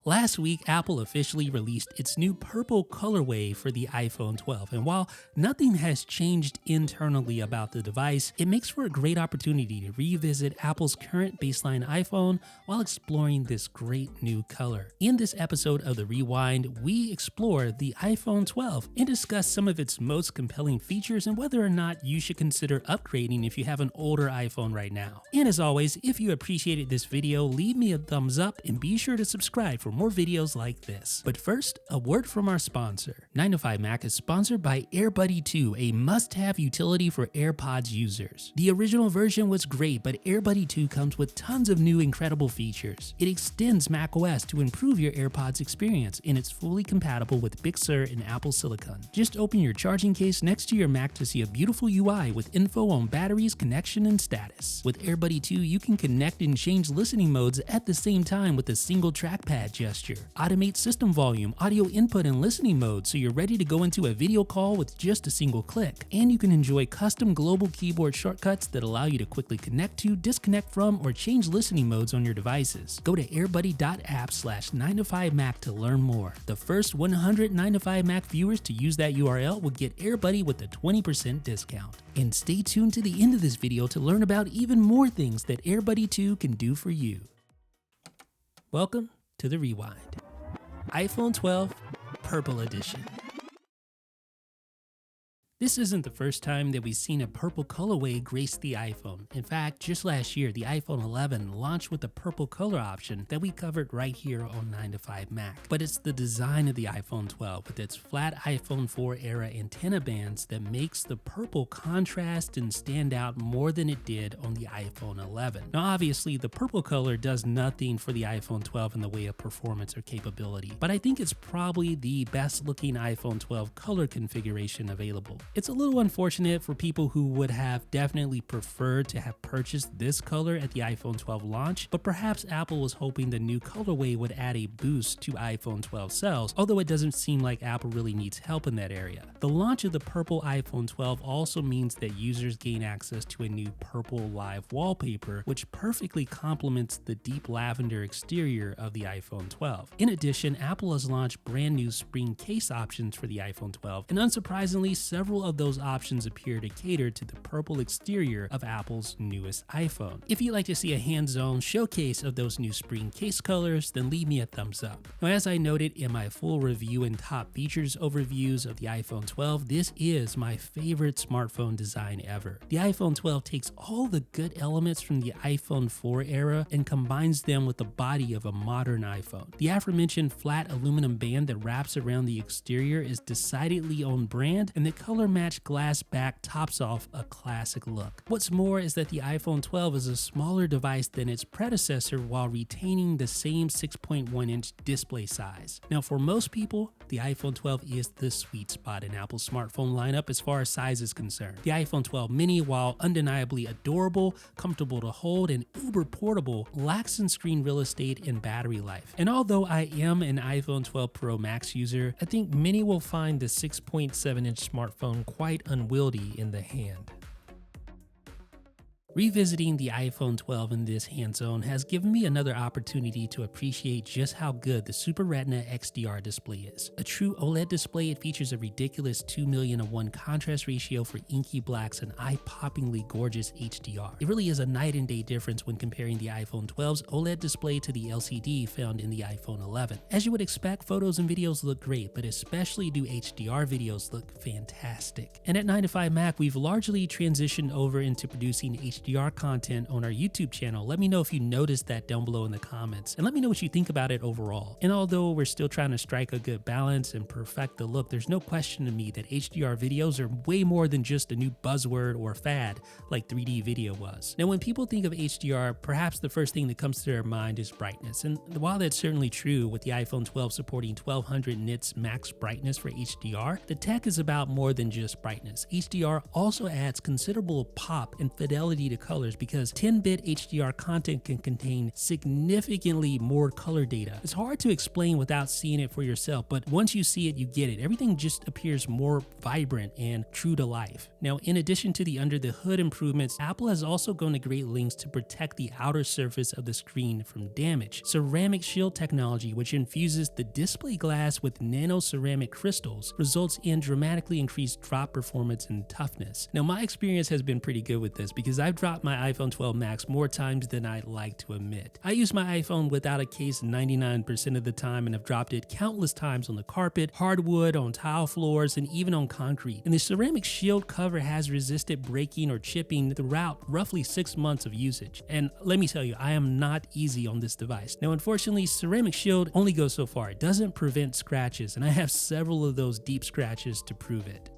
Last week, Apple officially released its new purple colorway for the iPhone 12, and while nothing has changed internally about the device, it makes for a great opportunity to revisit Apple's current baseline iPhone while exploring this great new color. In this episode of The Rewind, we explore the iPhone 12 and discuss some of its most compelling features and whether or not you should consider upgrading if you have an older iPhone right now. And as always, if you appreciated this video, leave me a thumbs up and be sure to subscribe for more videos like this. But first, a word from our sponsor. 9to5Mac is sponsored by AirBuddy 2, a must-have utility for AirPods users. The original version was great, but AirBuddy 2 comes with tons of new incredible features. It extends macOS to improve your AirPods experience, and it's fully compatible with Big Sur and Apple Silicon. Just open your charging case next to your Mac to see a beautiful UI with info on batteries, connection, and status. With AirBuddy 2, you can connect and change listening modes at the same time with a single trackpad gesture. Automate system volume, audio input, and listening mode so you're ready to go into a video call with just a single click. And you can enjoy custom global keyboard shortcuts that allow you to quickly connect to, disconnect from, or change listening modes on your devices. Go to airbuddy.app/9to5Mac to learn more. The first 100 9to5Mac viewers to use that URL will get AirBuddy with a 20% discount. And stay tuned to the end of this video to learn about even more things that AirBuddy 2 can do for you. Welcome to The Rewind. iPhone 12 Purple Edition. This isn't the first time that we've seen a purple colorway grace the iPhone. In fact, just last year, the iPhone 11 launched with a purple color option that we covered right here on 9to5Mac. But it's the design of the iPhone 12 with its flat iPhone 4 era antenna bands that makes the purple contrast and stand out more than it did on the iPhone 11. Now obviously, the purple color does nothing for the iPhone 12 in the way of performance or capability, but I think it's probably the best looking iPhone 12 color configuration available. It's a little unfortunate for people who would have definitely preferred to have purchased this color at the iPhone 12 launch, but perhaps Apple was hoping the new colorway would add a boost to iPhone 12 sales, although it doesn't seem like Apple really needs help in that area. The launch of the purple iPhone 12 also means that users gain access to a new purple live wallpaper, which perfectly complements the deep lavender exterior of the iPhone 12. In addition, Apple has launched brand new spring case options for the iPhone 12, and unsurprisingly, several of those options appear to cater to the purple exterior of Apple's newest iPhone. If you'd like to see a hands-on showcase of those new spring case colors, then leave me a thumbs up. Now, as I noted in my full review and top features overviews of the iPhone 12, this is my favorite smartphone design ever. The iPhone 12 takes all the good elements from the iPhone 4 era and combines them with the body of a modern iPhone. The aforementioned flat aluminum band that wraps around the exterior is decidedly on brand, and the color match glass back tops off a classic look. What's more is that the iPhone 12 is a smaller device than its predecessor while retaining the same 6.1-inch display size. Now, for most people, the iPhone 12 is the sweet spot in Apple's smartphone lineup as far as size is concerned. The iPhone 12 mini, while undeniably adorable, comfortable to hold, and uber portable, lacks in screen real estate and battery life. And although I am an iPhone 12 Pro Max user, I think many will find the 6.7-inch smartphone quite unwieldy in the hand. Revisiting the iPhone 12 in this hands-on has given me another opportunity to appreciate just how good the Super Retina XDR display is. A true OLED display, it features a ridiculous 2,000,000:1 contrast ratio for inky blacks and eye-poppingly gorgeous HDR. It really is a night and day difference when comparing the iPhone 12's OLED display to the LCD found in the iPhone 11. As you would expect, photos and videos look great, but especially do HDR videos look fantastic. And at 9to5Mac, we've largely transitioned over into producing HDR content on our YouTube channel. Let me know if you noticed that down below in the comments, and let me know what you think about it overall. And although we're still trying to strike a good balance and perfect the look, there's no question to me that HDR videos are way more than just a new buzzword or fad like 3D video was. Now, when people think of HDR, perhaps the first thing that comes to their mind is brightness. And while that's certainly true, with the iPhone 12 supporting 1200 nits max brightness for HDR, the tech is about more than just brightness. HDR also adds considerable pop and fidelity to colors because 10-bit HDR content can contain significantly more color data. It's hard to explain without seeing it for yourself, but once you see it, you get it. Everything just appears more vibrant and true to life. Now, in addition to the under the hood improvements, Apple has also gone to great lengths to protect the outer surface of the screen from damage. Ceramic shield technology, which infuses the display glass with nano ceramic crystals, results in dramatically increased drop performance and toughness. Now, my experience has been pretty good with this because I've dropped my iPhone 12 Max more times than I'd like to admit. I use my iPhone without a case 99% of the time and have dropped it countless times on the carpet, hardwood, on tile floors, and even on concrete. And the ceramic shield cover has resisted breaking or chipping throughout roughly 6 months of usage. And let me tell you, I am not easy on this device. Now, unfortunately, ceramic shield only goes so far. It doesn't prevent scratches, and I have several of those deep scratches to prove it.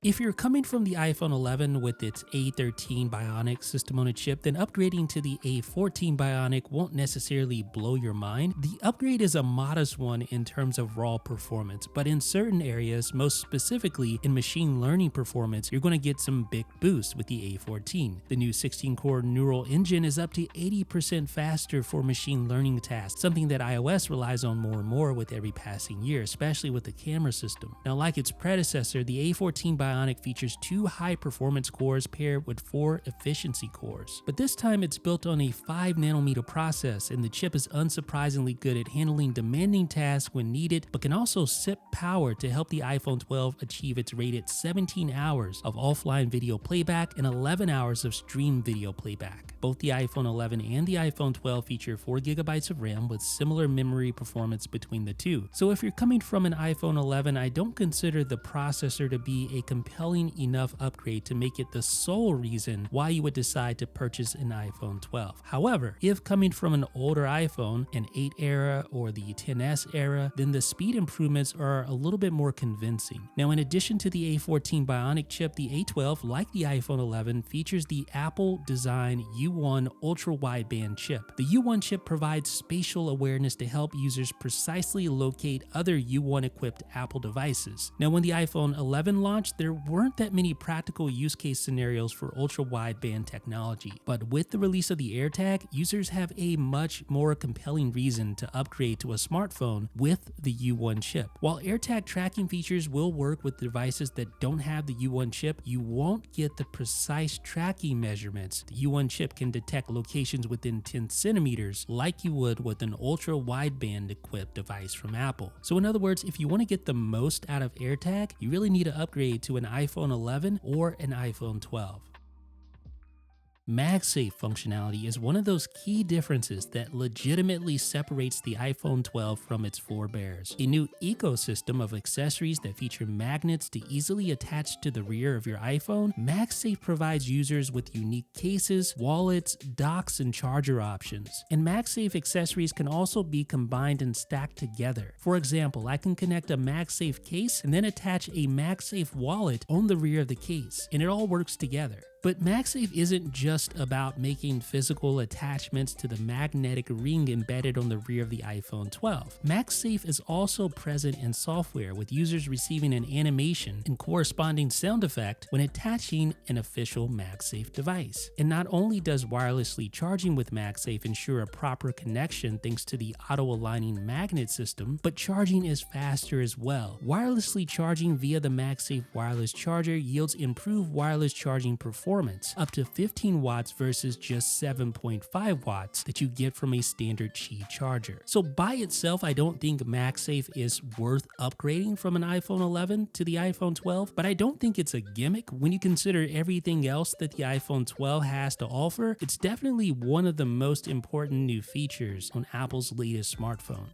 If you're coming from the iPhone 11 with its A13 Bionic system on a chip, then upgrading to the A14 Bionic won't necessarily blow your mind. The upgrade is a modest one in terms of raw performance, but in certain areas, most specifically in machine learning performance, you're going to get some big boosts with the A14. The new 16-core neural engine is up to 80% faster for machine learning tasks, something that iOS relies on more and more with every passing year, especially with the camera system. Now, like its predecessor, the A14 Bionic features 2 high-performance cores paired with 4 efficiency cores. But this time it's built on a 5nm process, and the chip is unsurprisingly good at handling demanding tasks when needed, but can also sip power to help the iPhone 12 achieve its rated 17 hours of offline video playback and 11 hours of stream video playback. Both the iPhone 11 and the iPhone 12 feature 4GB of RAM with similar memory performance between the two. So if you're coming from an iPhone 11, I don't consider the processor to be a compelling enough upgrade to make it the sole reason why you would decide to purchase an iPhone 12. However, if coming from an older iPhone, an 8 era or the 10s era, then the speed improvements are a little bit more convincing. Now, in addition to the A14 Bionic chip, the A12, like the iPhone 11, features the Apple design U1 ultra-wideband chip. The U1 chip provides spatial awareness to help users precisely locate other U1 equipped Apple devices. Now, when the iPhone 11 launched, there weren't that many practical use case scenarios for ultra-wideband technology, but with the release of the AirTag, users have a much more compelling reason to upgrade to a smartphone with the U1 chip. While AirTag tracking features will work with devices that don't have the U1 chip, you won't get the precise tracking measurements. The U1 chip can detect locations within 10 centimeters like you would with an ultra-wideband equipped device from Apple. So in other words, if you want to get the most out of AirTag, you really need to upgrade to an iPhone 11 or an iPhone 12. MagSafe functionality is one of those key differences that legitimately separates the iPhone 12 from its forebears. A new ecosystem of accessories that feature magnets to easily attach to the rear of your iPhone, MagSafe provides users with unique cases, wallets, docks, and charger options. And MagSafe accessories can also be combined and stacked together. For example, I can connect a MagSafe case and then attach a MagSafe wallet on the rear of the case, and it all works together. But MagSafe isn't just about making physical attachments to the magnetic ring embedded on the rear of the iPhone 12. MagSafe is also present in software, with users receiving an animation and corresponding sound effect when attaching an official MagSafe device. And not only does wirelessly charging with MagSafe ensure a proper connection thanks to the auto-aligning magnet system, but charging is faster as well. Wirelessly charging via the MagSafe wireless charger yields improved wireless charging performance, up to 15 watts versus just 7.5 watts that you get from a standard Qi charger. So by itself, I don't think MagSafe is worth upgrading from an iPhone 11 to the iPhone 12, but I don't think it's a gimmick. When you consider everything else that the iPhone 12 has to offer, it's definitely one of the most important new features on Apple's latest smartphone.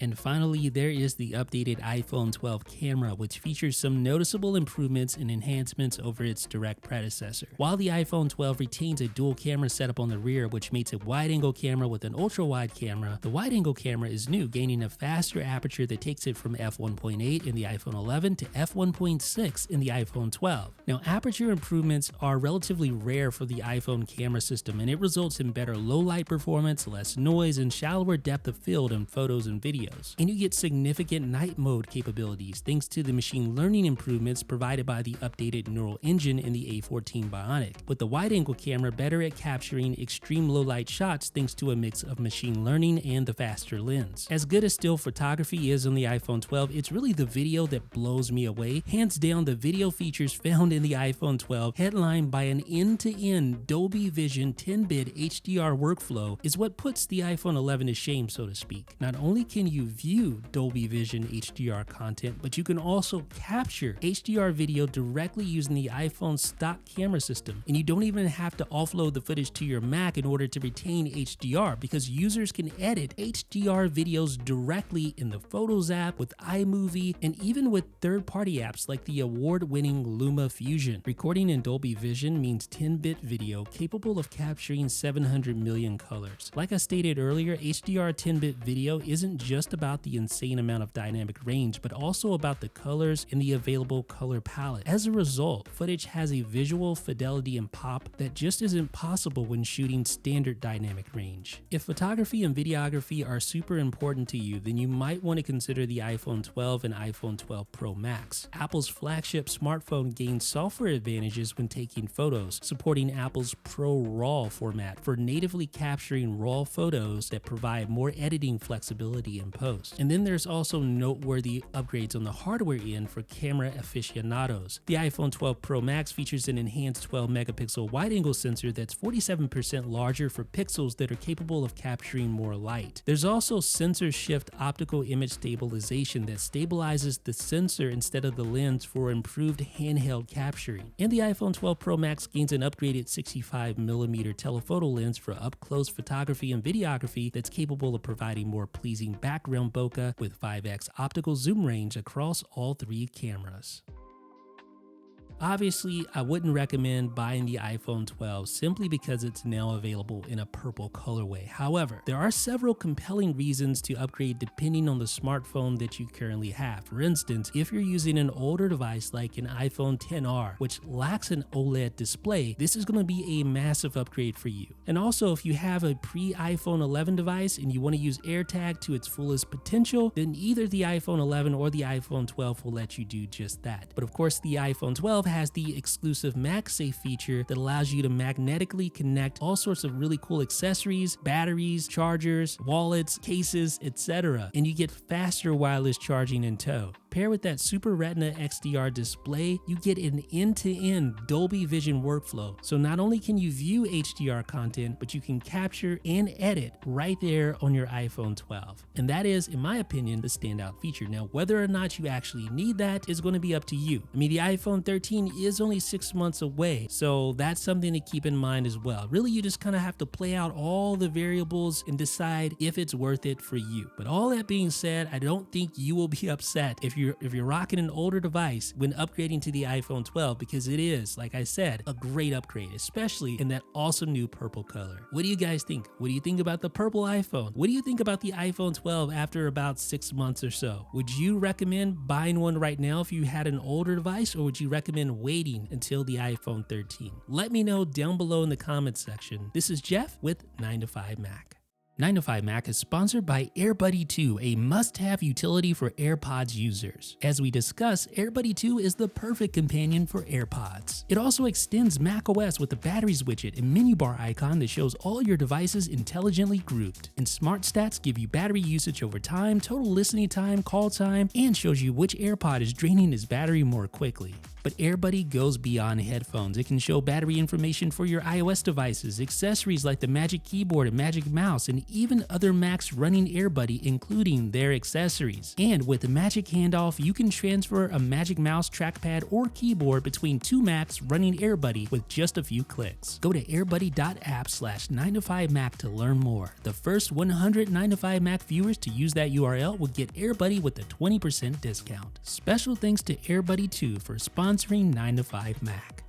And finally, there is the updated iPhone 12 camera, which features some noticeable improvements and enhancements over its direct predecessor. While the iPhone 12 retains a dual camera setup on the rear, which makes a wide-angle camera with an ultra-wide camera, the wide-angle camera is new, gaining a faster aperture that takes it from f1.8 in the iPhone 11 to f1.6 in the iPhone 12. Now, aperture improvements are relatively rare for the iPhone camera system, and it results in better low-light performance, less noise, and shallower depth of field in photos and videos. videos. And you get significant night mode capabilities thanks to the machine learning improvements provided by the updated neural engine in the A14 Bionic, with the wide-angle camera better at capturing extreme low-light shots thanks to a mix of machine learning and the faster lens. As good as still photography is on the iPhone 12, it's really the video that blows me away. Hands down, the video features found in the iPhone 12, headlined by an end-to-end Dolby Vision 10-bit HDR workflow, is what puts the iPhone 11 to shame, so to speak. Not only can you view Dolby Vision HDR content, but you can also capture HDR video directly using the iPhone's stock camera system. And you don't even have to offload the footage to your Mac in order to retain HDR, because users can edit HDR videos directly in the Photos app, with iMovie, and even with third-party apps like the award-winning Luma Fusion. Recording in Dolby Vision means 10-bit video capable of capturing 700 million colors. Like I stated earlier, HDR 10-bit video isn't just about the insane amount of dynamic range, but also about the colors and the available color palette. As a result, footage has a visual fidelity and pop that just isn't possible when shooting standard dynamic range. If photography and videography are super important to you, then you might want to consider the iPhone 12 and iPhone 12 Pro Max. Apple's flagship smartphone gains software advantages when taking photos, supporting Apple's ProRAW format for natively capturing RAW photos that provide more editing flexibility in post. And then there's also noteworthy upgrades on the hardware end for camera aficionados. The iPhone 12 Pro Max features an enhanced 12-megapixel wide-angle sensor that's 47% larger for pixels that are capable of capturing more light. There's also sensor shift optical image stabilization that stabilizes the sensor instead of the lens for improved handheld capturing. And the iPhone 12 Pro Max gains an upgraded 65mm telephoto lens for up-close photography and videography that's capable of providing more pleasing background bokeh with 5x optical zoom range across all three cameras. Obviously, I wouldn't recommend buying the iPhone 12 simply because it's now available in a purple colorway. However, there are several compelling reasons to upgrade depending on the smartphone that you currently have. For instance, if you're using an older device like an iPhone XR, which lacks an OLED display, this is going to be a massive upgrade for you. And also, if you have a pre-iPhone 11 device and you want to use AirTag to its fullest potential, then either the iPhone 11 or the iPhone 12 will let you do just that. But of course, the iPhone 12 has the exclusive MagSafe feature that allows you to magnetically connect all sorts of really cool accessories, batteries, chargers, wallets, cases, etc. And you get faster wireless charging in tow. Paired with that Super Retina XDR display, you get an end-to-end Dolby Vision workflow. So not only can you view HDR content, but you can capture and edit right there on your iPhone 12. And that is, in my opinion, the standout feature. Now, whether or not you actually need that is going to be up to you. I mean, the iPhone 13 is only 6 months away, so that's something to keep in mind as well. Really, you just kind of have to play out all the variables and decide if it's worth it for you. But all that being said, I don't think you will be upset if you're rocking an older device when upgrading to the iPhone 12, because it is, like I said, a great upgrade, especially in that awesome new purple color. What do you guys think? What do you think about the purple iPhone? What do you think about the iPhone 12 after about 6 months or so? Would you recommend buying one right now if you had an older device, or would you recommend waiting until the iPhone 13? Let me know down below in the comments section. This is Jeff with 9to5Mac. 9to5Mac is sponsored by AirBuddy 2, a must-have utility for AirPods users. As we discuss, AirBuddy 2 is the perfect companion for AirPods. It also extends macOS with the batteries widget and menu bar icon that shows all your devices intelligently grouped. And Smart Stats give you battery usage over time, total listening time, call time, and shows you which AirPod is draining its battery more quickly. But AirBuddy goes beyond headphones. It can show battery information for your iOS devices, accessories like the Magic Keyboard and Magic Mouse, and even other Macs running AirBuddy, including their accessories. And with the Magic Handoff, you can transfer a Magic Mouse, trackpad, or keyboard between two Macs running AirBuddy with just a few clicks. Go to airbuddy.app/9to5Mac to learn more. The first 100 9to5Mac viewers to use that URL will get AirBuddy with a 20% discount. Special thanks to AirBuddy 2 for sponsoring 9to5Mac.